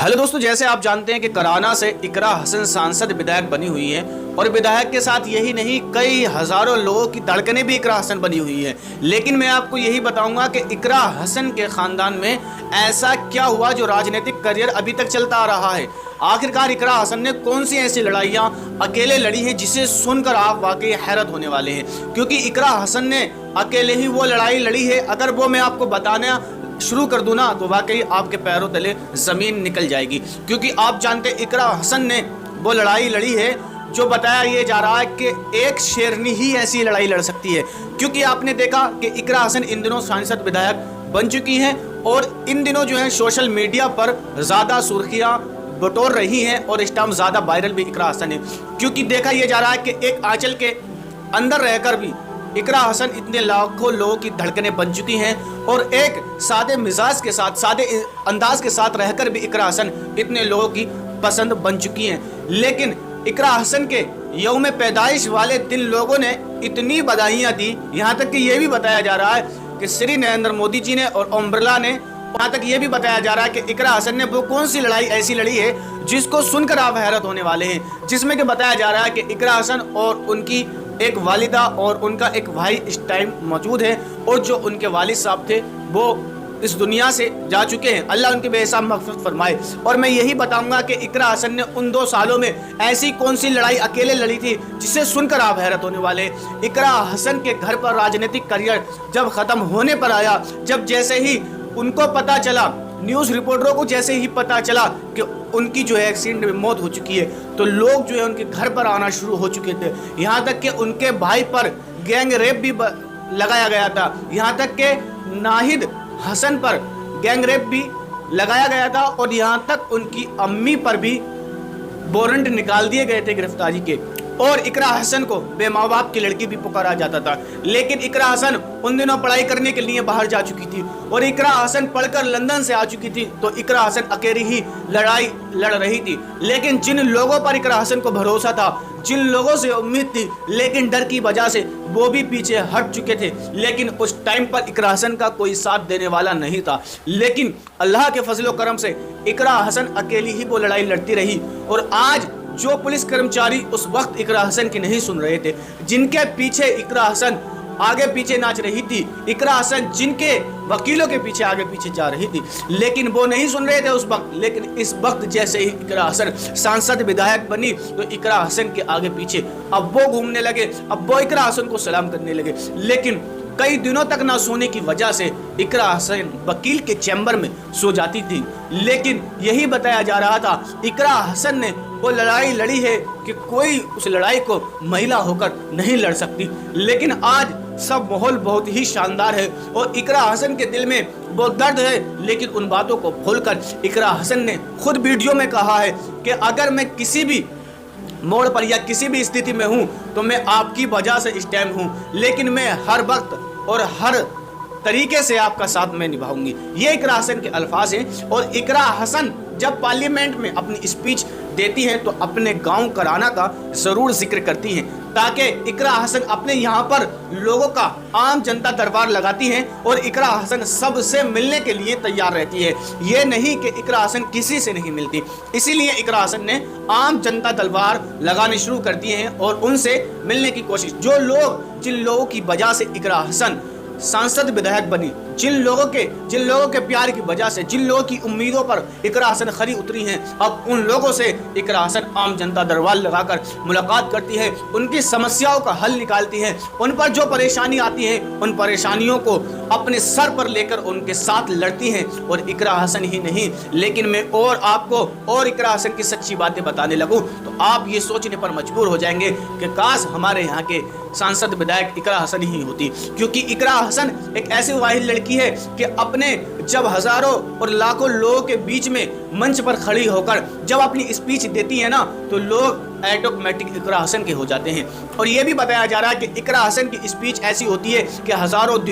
Hello दोस्तों, जैसे आप जानते हैं कि कराना से इकरा हसन सांसद विधायक बनी हुई है और विधायक के साथ यही नहीं कई हजारों लोगों की धड़कनें भी इकरा हसन बनी हुई है। लेकिन मैं आपको यही बताऊंगा कि इकरा हसन के खानदान में ऐसा क्या हुआ जो राजनीतिक करियर अभी तक चलता आ रहा है। आखिरकार इकरा हसन ने कौन सी ऐसी लड़ाइयां अकेले लड़ी हैं जिसे सुनकर आप वाकई हैरत होने वाले हैं, क्योंकि इकरा हसन ने अकेले ही वो लड़ाई लड़ी है। अगर वो मैं आपको बताना शुरू कर दूं ना तो वाकई आपके पैरों तले जमीन निकल जाएगी, क्योंकि आप जानते हैं इकरा हसन ने वो लड़ाई लड़ी है जो बताया ये जा रहा है कि एक शेरनी ही ऐसी लड़ाई लड़ सकती है। क्योंकि आपने देखा कि इकरा हसन इन दिनों सांसद विधायक बन चुकी हैं और इन दिनों जो है सोशल मीडिया पर ज़्यादा सुर्खियाँ बटोर रही हैं और इस टाइम ज़्यादा वायरल भी इकरा हसन है। क्योंकि देखा यह जा रहा है कि एक आंचल के अंदर रहकर भी इकरा हसन इतने लाखों लोगों की धड़कनें बन चुकी हैं और एक सादे मिजाज के साथ, सादे अंदाज के साथ रहकर भी इकरा हसन इतने लोगों की पसंद बन चुकी हैं। लेकिन इकरा हसन के यौम पैदाइश वाले दिन लोगों ने इतनी बधाइयाँ दी, यहाँ तक कि ये भी बताया जा रहा है कि श्री नरेंद्र मोदी जी ने और ओम बिरला ने, वहाँ तक ये भी बताया जा रहा है कि इकरा हसन ने वो कौन सी लड़ाई ऐसी लड़ी है जिसको सुनकर आप हैरत होने वाले हैं। जिसमें कि बताया जा रहा है कि इकरा हसन और उनकी एक वालिदा और उनका एक भाई इस टाइम मौजूद है और जो उनके वालिद साहब थे वो इस दुनिया से जा चुके हैं। अल्लाह उनके बेहिसाब मग़फ़िरत फरमाए। और मैं यही बताऊंगा कि इकरा हसन ने उन 2 सालों में ऐसी कौन सी लड़ाई अकेले लड़ी थी जिसे सुनकर आप हैरत होने वाले। इकरा हसन के घर पर राजनीतिक करियर जब ख़त्म होने पर आया, जब जैसे ही उनको पता चला, न्यूज़ रिपोर्टरों को जैसे ही पता चला कि उनकी जो है एक्सीडेंट में मौत हो चुकी है, तो लोग जो है उनके घर पर आना शुरू हो चुके थे। यहाँ तक कि उनके भाई पर गैंग रेप भी लगाया गया था, यहाँ तक कि नाहिद हसन पर गैंग रेप भी लगाया गया था और यहाँ तक उनकी अम्मी पर भी वारंट निकाल दिए गए थे गिरफ्तारी के। और इकरा हसन को बेमाँ बाप की लड़की भी पुकारा जाता था। लेकिन इकरा हसन उन दिनों पढ़ाई करने के लिए बाहर जा चुकी थी और इकरा हसन पढ़कर लंदन से आ चुकी थी, तो इकरा हसन अकेली ही लड़ाई लड़ रही थी। लेकिन जिन लोगों पर इकरा हसन को भरोसा था, जिन लोगों से उम्मीद थी, लेकिन डर की वजह से वो भी पीछे हट चुके थे। लेकिन उस टाइम पर इकरा हसन का कोई साथ देने वाला नहीं था। लेकिन अल्लाह के फजलो करम से इकरा हसन अकेली ही वो लड़ाई लड़ती रही। और आज जो पुलिस कर्मचारी उस वक्त इकरा हसन की नहीं सुन रहे थे, जिनके पीछे इकरा हसन आगे पीछे नाच रही थी, इकरा हसन जिनके वकीलों के पीछे आगे पीछे जा रही थी, लेकिन वो नहीं सुन रहे थे उस वक्त। लेकिन इस वक्त जैसे ही इकरा हसन सांसद विधायक बनी तो इकरा हसन के आगे पीछे अब वो घूमने लगे, अब वो इकरा हसन को सलाम करने लगे। लेकिन कई दिनों तक ना सोने की वजह से इकरा हसन वकील के चैम्बर में सो जाती थी। लेकिन यही बताया जा रहा था इकरा हसन ने वो लड़ाई लड़ी है कि कोई उस लड़ाई को महिला होकर नहीं लड़ सकती। लेकिन आज सब माहौल बहुत ही शानदार है और इकरा हसन के दिल में वो दर्द है। लेकिन उन बातों को भूलकर इकरा हसन ने खुद वीडियो में कहा है कि अगर मैं किसी भी मोड़ पर या किसी भी स्थिति में हूँ तो मैं आपकी वजह से इस टाइम हूँ, लेकिन मैं हर वक्त और हर तरीके से आपका साथ में निभाऊंगी। ये इकरा हसन के अल्फाज हैं। और इकरा हसन जब पार्लियामेंट में अपनी स्पीच देती हैं तो अपने गांव कराना का ज़रूर जिक्र करती हैं, ताकि इकरा हसन अपने यहाँ पर लोगों का आम जनता दरबार लगाती हैं और इकरा हसन सबसे मिलने के लिए तैयार रहती है। ये नहीं कि इकरा हसन किसी से नहीं मिलती, इसीलिए इकरा हसन ने आम जनता दरबार लगाने शुरू कर दिए हैं और उनसे मिलने की कोशिश। जिन लोगों की वजह से इकरा हसन सांसद विधायक बनी, जिन लोगों के प्यार की वजह से, जिन लोगों की उम्मीदों पर इकरा हसन खरी उतरी हैं, अब उन लोगों से इकरा हसन आम जनता दरबार लगाकर मुलाकात करती है, उनकी समस्याओं का हल निकालती है, उन पर जो परेशानी आती है उन परेशानियों को अपने सर पर लेकर उनके साथ लड़ती हैं। और इकरा हसन ही नहीं, लेकिन मैं और आपको और इकरा हसन की सच्ची बातें बताने लगूं तो आप ये सोचने पर मजबूर हो जाएंगे कि काश हमारे यहाँ के सांसद विधायक इकरा हसन ही होती। क्योंकि इकरा हसन एक ऐसी वाहिद लड़की है कि अपने जब हजारों और लाखों लोगों के बीच में मंच पर खड़ी होकर जब अपनी स्पीच देती है ना तो लोग ऑटोमेटिक इकरा हसन के हो जाते हैं। और ये भी बताया जा रहा है कि इकरा हसन की स्पीच ऐसी होती है कि हजारों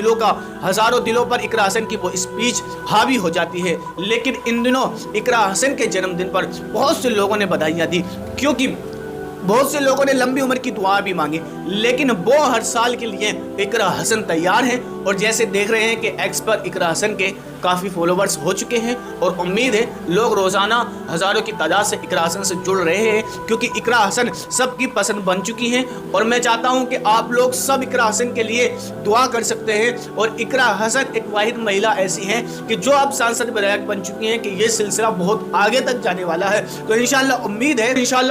दिलों पर इकरा हसन की वो स्पीच हावी हो जाती है। लेकिन इन दिनों इकरा हसन के जन्मदिन पर बहुत से लोगों ने बधाइयाँ दी, क्योंकि बहुत से लोगों ने लंबी उम्र की दुआ भी मांगी। लेकिन वो हर साल के लिए इकरा हसन तैयार है और जैसे देख रहे हैं कि एक्स पर इकरा हसन के काफ़ी फॉलोवर्स हो चुके हैं और उम्मीद है लोग रोज़ाना हज़ारों की तादाद से इकरा हसन से जुड़ रहे हैं, क्योंकि इकरा हसन सबकी पसंद बन चुकी हैं। और मैं चाहता हूं कि आप लोग सब इकरा हसन के लिए दुआ कर सकते हैं। और इकरा हसन एक वाहिद महिला ऐसी हैं कि जो अब सांसद विधायक बन चुकी हैं कि ये सिलसिला बहुत आगे तक जाने वाला है। तो इंशाल्लाह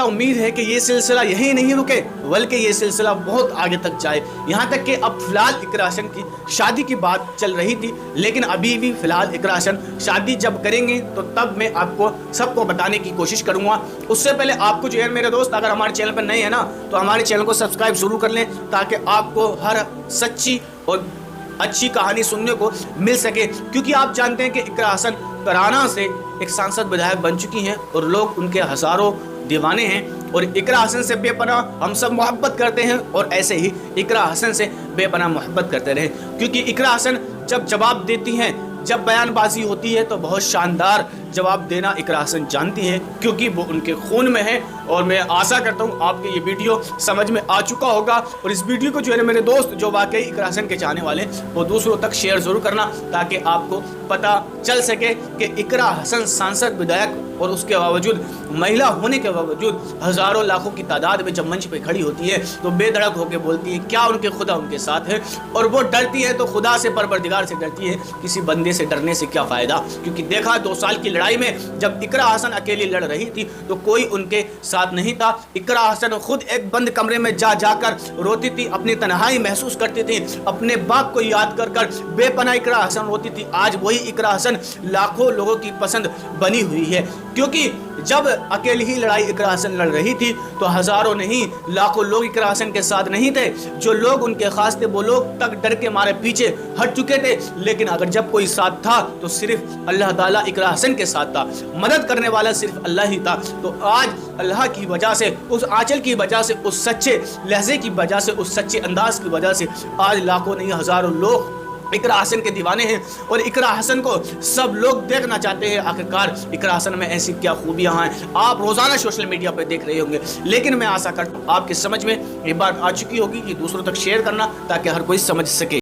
उम्मीद है कि ये सिलसिला यही नहीं रुके, बल्कि ये सिलसिला बहुत आगे तक जाए। यहाँ तक कि अब फिलहाल इकरा हसन की शादी की बात चल रही थी, लेकिन अभी भी फिलहाल इकरा हसन शादी जब करेंगे तो तब मैं आपको सबको बताने की कोशिश करूंगा। उससे पहले आपको जो है मेरे दोस्त, अगर हमारे चैनल पर नए हैं ना, तो हमारे चैनल को सब्सक्राइब जरूर कर लें, ताकि आपको हर सच्ची और अच्छी कहानी सुनने को मिल सके। क्योंकि आप जानते हैं कि इकरा हसन कराना से एक सांसद विधायक बन चुकी हैं और लोग उनके हजारों दीवाने हैं। और इकरा हसन से बेपनाह हम सब मोहब्बत करते हैं और ऐसे ही इकरा हसन से बेपनाह मोहब्बत करते रहे, क्योंकि इकरा हसन जब जवाब देती हैं, जब बयानबाजी होती है, तो बहुत शानदार जवाब देना इकरा हसन जानती हैं, क्योंकि वो उनके खून में है। और मैं आशा करता हूँ आपके ये वीडियो समझ में आ चुका होगा। और इस वीडियो को जो है मेरे दोस्त जो वाकई इकरा हसन के चाहने वाले, वो दूसरों तक शेयर जरूर करना, ताकि आपको पता चल सके कि इकरा हसन सांसद विधायक और उसके बावजूद महिला होने के बावजूद हज़ारों लाखों की तादाद में जब मंच पे खड़ी होती है तो बेधड़क होकर बोलती है क्या उनके खुदा उनके साथ है। और वो डरती है तो खुदा से, परवरदिगार से डरती है, किसी बंदे से डरने से क्या फ़ायदा। क्योंकि देखा 2 साल की लड़ाई में जब इकरा हसन अकेली लड़ रही थी तो कोई उनके साथ नहीं था। इकरा हसन खुद एक बंद कमरे में जाकर रोती थी, अपनी तन्हाई महसूस करती थी, अपने बाप को याद कर बेपनाह इकरा हसन रोती थी। आज वही इकरा हसन लाखों लोगों की पसंद बनी हुई है, क्योंकि जब अकेली ही लड़ाई इकरा हसन लड़ रही थी तो हजारों नहीं लाखों लोग इकरा हसन के साथ नहीं थे। जो लोग उनके खास थे वो लोग तक डर के मारे पीछे हट चुके थे। लेकिन अगर जब कोई साथ था तो सिर्फ अल्लाह ताला इकरा हसन के साथ था, मदद करने वाला सिर्फ अल्लाह ही था। तो आज अल्लाह की वजह से, उस आंचल की वजह से, उस सच्चे लहजे की वजह से, उस सच्चे अंदाज की वजह से आज लाखों नहीं हजारों लोग इकरा हसन के दीवाने हैं। और इकरा हसन को सब लोग देखना चाहते हैं, आखिरकार इकरा हसन में ऐसी क्या खूबियां हैं। आप रोजाना सोशल मीडिया पर देख रहे होंगे, लेकिन मैं आशा करता हूँ आपके समझ में ये बात आ चुकी होगी कि दूसरों तक शेयर करना, ताकि हर कोई समझ सके।